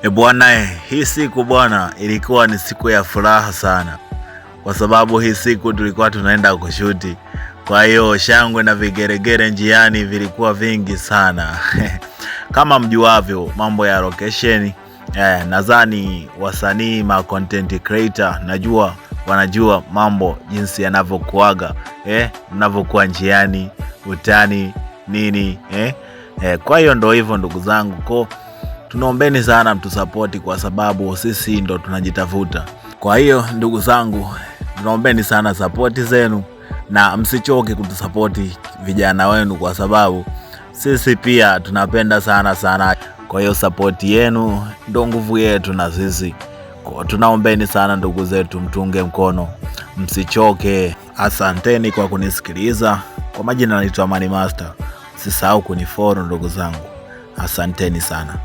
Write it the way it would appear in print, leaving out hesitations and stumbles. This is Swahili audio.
Bwana, hii siku bwana ilikuwa ni siku ya furaha sana, kwa sababu hii siku tulikuwa tunaenda kushuti. Kwa hiyo shangwe na vigeregere njiani vilikuwa vingi sana. Kama mjuavyo mambo ya location, nadhani wasanii ma content creator najua wanajua mambo jinsi yanavyokuaga, mnavyokuwa njiani, utani nini, kwa hiyo ndo hivyo ndugu zangu. Tunaombeni sana mtusapoti, kwa sababu sisi ndo tunajitafuta. Kwa hiyo ndugu zangu, tunaombeni sana sapoti zenu, na msichoke kutusapoti vijana wenu, kwa sababu sisi pia tunapenda sana. Kwa hiyo sapoti yenu ndo nguvu yetu, na sisi tunaombeni sana ndugu zetu, mtunge mkono, msichoke. Asanteni kwa kunisikiliza. Kwa majina naitwa Money Master. Usisahau kunifollow ndugu zangu. Asanteni sana.